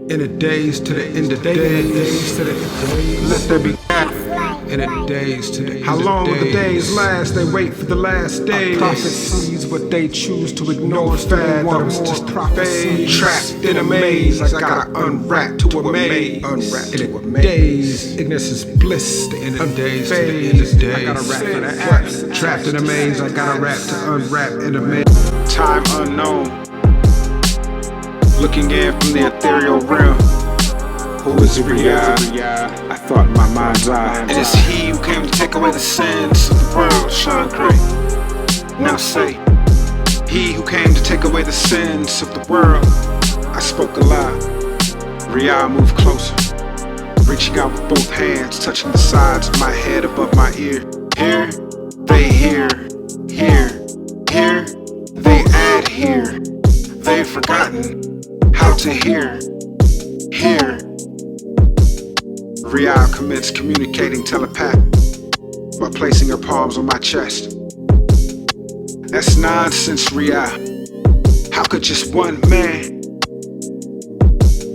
In the days to the end of days, let there be in the days to the how long will the days last? They wait for the last days. Prophecies what they choose to ignore. Fad that was just prophecy. Trapped in a maze, I gotta unwrap to a maze. Unwrap to a days, ignorance is bliss. The end of days to the end of days. I gotta rap for that. Trapped in a maze, I gotta rap to unwrap in a maze. Time unknown. Looking in from the ethereal realm. Who is reality? I thought in my mind's eye. It is he who came to take away the sins of the world, shine great. Now say, he who came to take away the sins of the world. I spoke aloud. Ria moved closer, reaching out with both hands, touching the sides of my head above my ear. Here, they hear. Here, they add here. They've forgotten how to hear. Here. Ria commenced communicating telepathy by placing her palms on my chest. That's nonsense, Ria. How could just one man?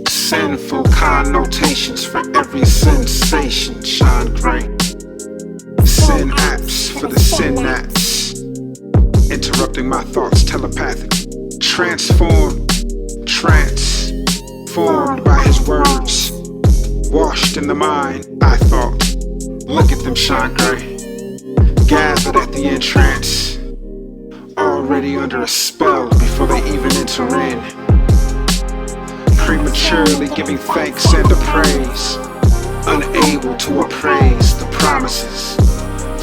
Sinful connotations for every sensation, shine great. Synapse for the synapse, interrupting my thoughts telepathic. Transformed by his words. Washed in the mind, I thought. Look at them shine gray. Gathered at the entrance, already under a spell before they even enter in. Prematurely giving thanks and a praise, unable to appraise the promises,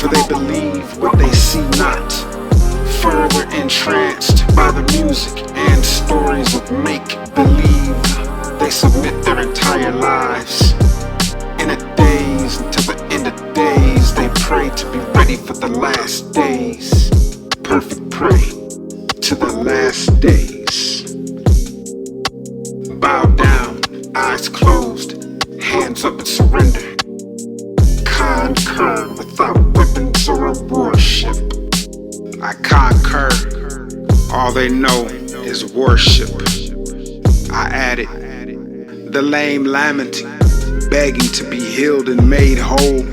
for they believe what they see not. Further entranced by the music and stories of make-believe, they submit their entire lives. In a daze until the end of days, they pray to be ready for the last days. Perfect pray to the last days. Bow down, eyes closed, hands up in surrender. Concur without weapons or a warship. I concur, all they know is worship. I added, the lame lamenting, begging to be healed and made whole.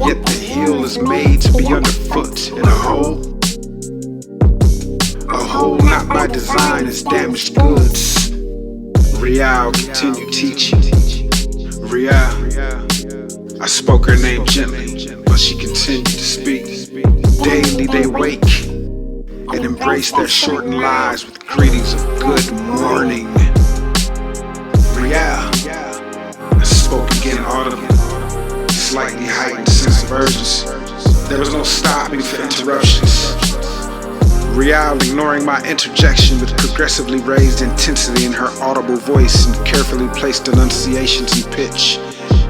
Yet the heel is made to be underfoot in a hole. A hole not by design is damaged goods. Rial continued teaching. Rial, I spoke her name gently, but she continued to speak. Daily they wake and embrace their shortened lives with greetings of good morning. Rial, I spoke again audibly, slightly heightened sense of urgency. There was no stopping for interruptions. Rial ignoring my interjection with progressively raised intensity in her audible voice and carefully placed enunciations and pitch,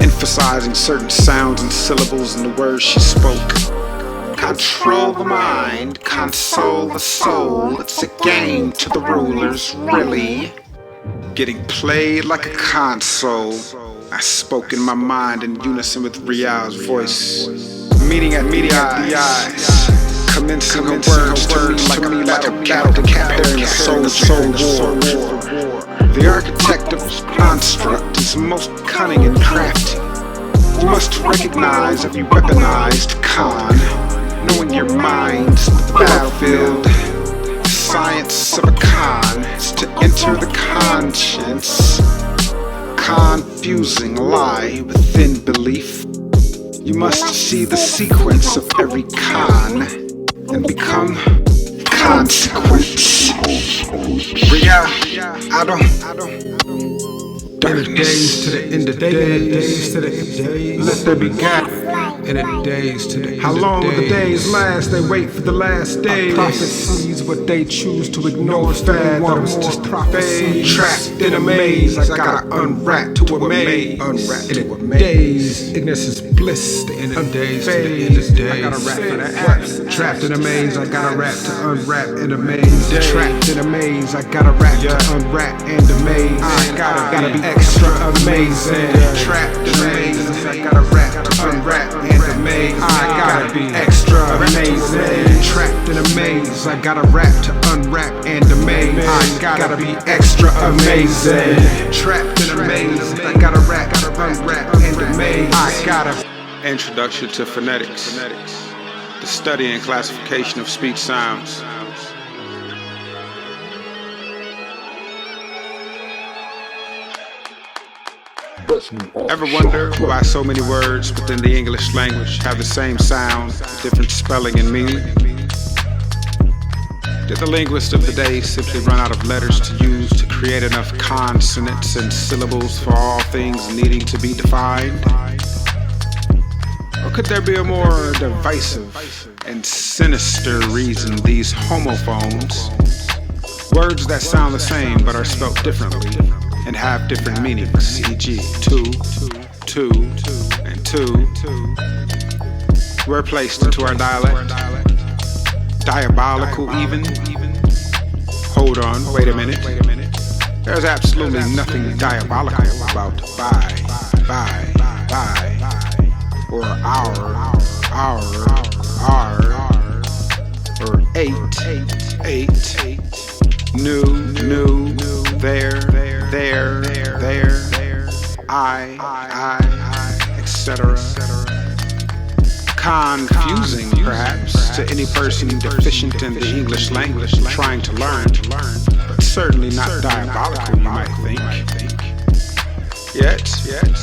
emphasizing certain sounds and syllables in the words she spoke. Control the mind, console the soul. It's a game to the rulers, really. Getting played like a console. I spoke in my mind in unison with Rial's voice. Meeting at the eyes. Commencing her words to me like a battle comparing a soul war. The architect of this construct is most cunning and crafty. You must recognize every weaponized con. Knowing your mind's the battlefield. The science of a con is to enter the conscience. Confusing lie within belief. You must see the sequence of every con and become consequence. Ria, I don't. In the days to the end of days, let there be gap. In the days to the how long will the days last? They wait for the last days. Prophecies what they choose to ignore. Fad that was just prophecy. Trapped in a maze, I gotta unwrap to a maze. Unwrap to a maze. Ignorance is bliss. The end of days to the end of days. I gotta rap for that. Trapped in a maze, I gotta rap to unwrap in a maze. Trapped in a maze, I gotta rap to unwrap in the maze. I gotta be extra amazing. Trapped in a maze, I gotta rap to unwrap in the maze. I gotta gotta be extra amazing. Trapped in a maze, I gotta rap to unwrap and amaze. I gotta be extra amazing. Trapped in a maze, I gotta rap to unwrap and amaze. I gotta. Introduction to Phonetics, the study and classification of speech sounds. Ever wonder why so many words within the English language have the same sound, different spelling and meaning? Did the linguists of the day simply run out of letters to use to create enough consonants and syllables for all things needing to be defined? Or could there be a more divisive and sinister reason these homophones, words that sound the same but are spelt differently and have different meanings, e.g. two, and two, were placed into our dialect? Diabolical even? Hold on, wait a minute. There's absolutely nothing diabolical about by, or our, or eight, new, there, I, etc. Confusing, perhaps, to any person deficient in the English language trying to learn, but certainly not diabolical, you might think. Yet,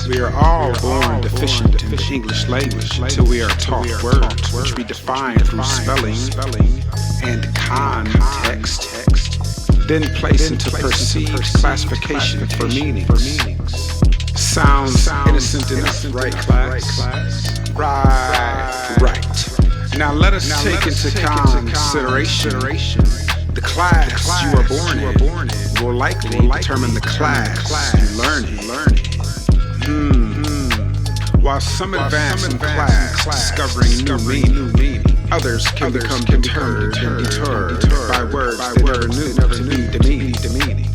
we are all born deficient in the English language until we are taught words which we define through spelling and context, then place into perceived classification for meanings. Sounds innocent enough, right, class? Right. Now let us take into consideration the class you are born in will likely determine the class you learn in. While some advance in class discovering new meaning, others can become deterred by words they never knew to be demeaning.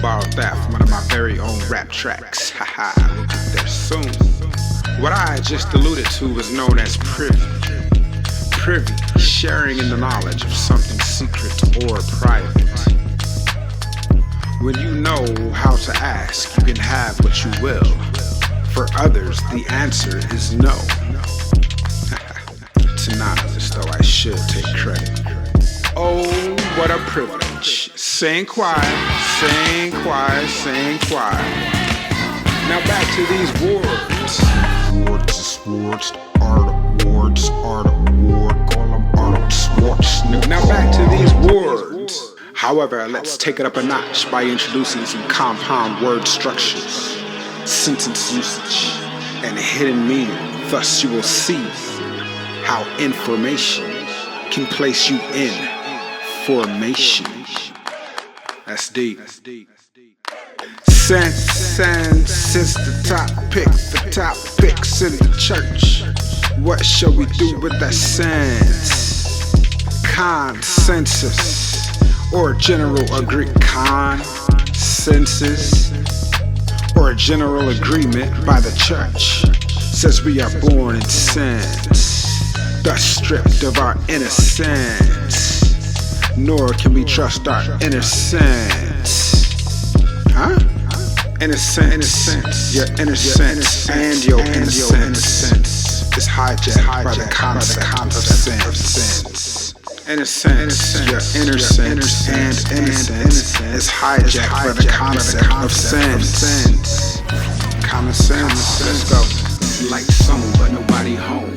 Borrowed that from one of my very own rap tracks. Haha, we'll get there soon. What I just alluded to was known as privy. Privy, sharing in the knowledge of something secret or private. When you know how to ask, you can have what you will. For others, the answer is no. To none others, though I should take credit. Oh, what a privilege. Sing choir, sing choir, sing choir. Now back to these words. Words is sports, art awards, art award, call them art sports. Now back to these words. However, let's take it up a notch by introducing some compound word structures, sentence usage, and hidden meaning. Thus you will see how information can place you in formation. That's deep. Since the topics in the church, what shall we do with that sense? Consensus or general consensus or general agreement by the church says we are born in sense, thus stripped of our innocence, nor can we trust our innocence. Huh? Innocence, your innocence and your innocence is hijacked by the concept of sense. Innocence, your innocence and innocence is hijacked by the concept of sense. Common sense, let's go. Like someone but nobody home.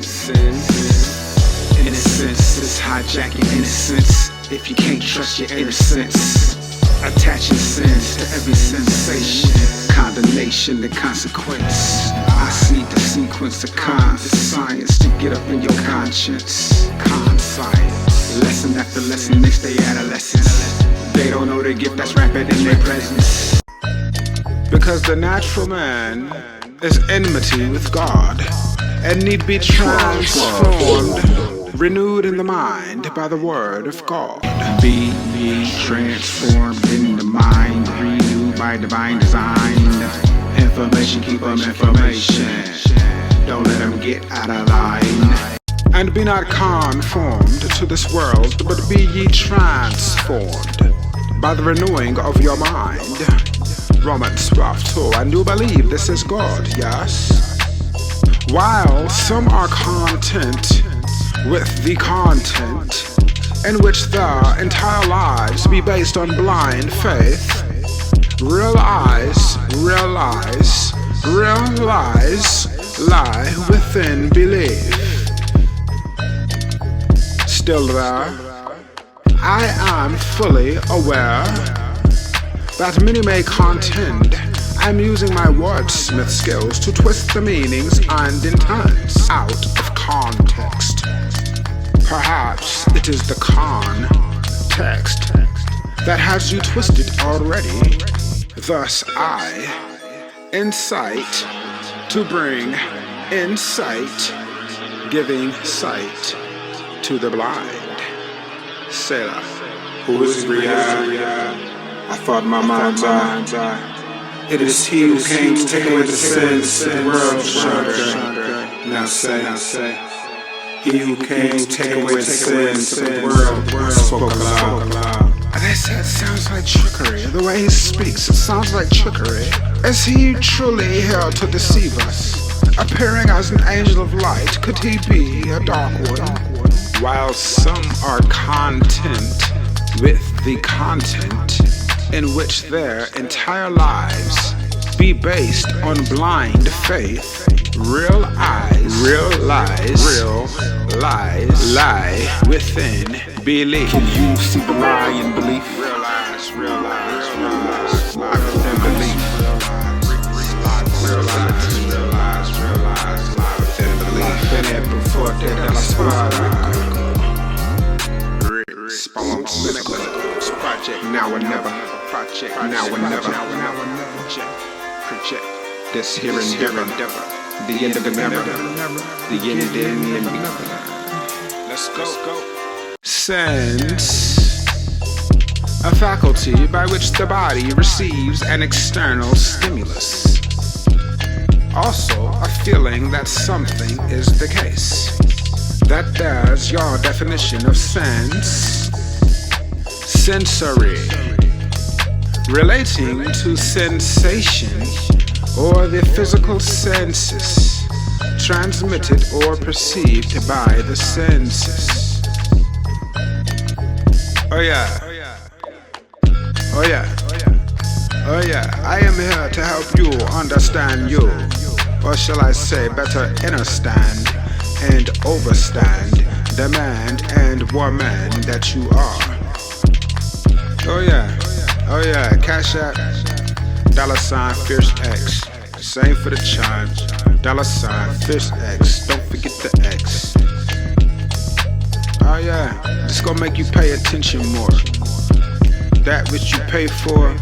Innocence is hijacking innocence. If you can't trust your innocence, attaching sins to every sensation, condemnation and consequence. I see the sequence of cons, science to get up in your conscience. Con science, lesson after lesson, they stay adolescents. They don't know the gift that's rampant in their presence. Because the natural man is enmity with God and need be transformed, renewed in the mind by the word of God. Be ye transformed in the mind, renewed by divine design. Information, keep them information. Don't let them get out of line. And be not conformed to this world, but be ye transformed by the renewing of your mind. Romans 12:2. And you believe this is God, yes? While some are content with the content in which their entire lives be based on blind faith, realize lie within belief. Still there, I am fully aware that many may contend I'm using my wordsmith skills to twist the meanings and intents out of context. Perhaps it is the context that has you twisted already. Thus I incite to bring insight, giving sight to the blind. Selah. Who is reality? I thought my mind's eye. It is he who came to take away the sins of the world. Now say, he who came to take away the sins of the world spoke aloud. That sounds like trickery. The way he speaks, it sounds like trickery. Is he truly here to deceive us? Appearing as an angel of light, could he be a dark one? While some are content with the content in which their entire lives be based on blind faith, real lies lie within belief. Can you see the lie in belief? Real lies lie within belief. Real lies lie within belief. Been here before, that I project now or never. Project now or never. Project this here endeavor. The end of the never. The end of the never. Let's go. Sense, a faculty by which the body receives an external stimulus. Also, a feeling that something is the case. That there's your definition of sense. Sensory, relating to sensation or the physical senses, transmitted or perceived by the senses. Oh yeah, I am here to help you understand you, or shall I say better understand and overstand the man and woman that you are. Oh yeah, Cash App, $Fierce X. Same for the chime, $Fierce X. Don't forget the X. Oh yeah, this gonna make you pay attention more. That which you pay for,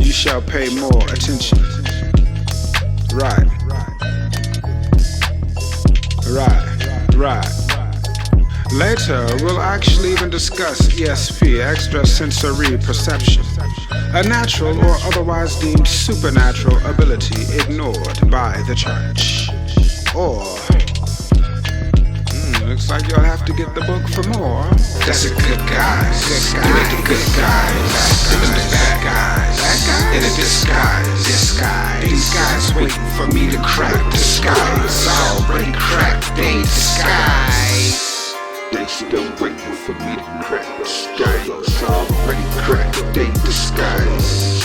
you shall pay more attention. Right. Later, we'll actually even discuss ESP, extrasensory perception, a natural or otherwise deemed supernatural ability ignored by the church. Or, looks like you'll have to get the book for more. That's a good guys. Give me the good guys. Give me the bad guys. In a disguise. These guys waiting for me to crack the skies. Already cracked they disguise. They still waiting for me to crack the skies. Already cracked they disguise.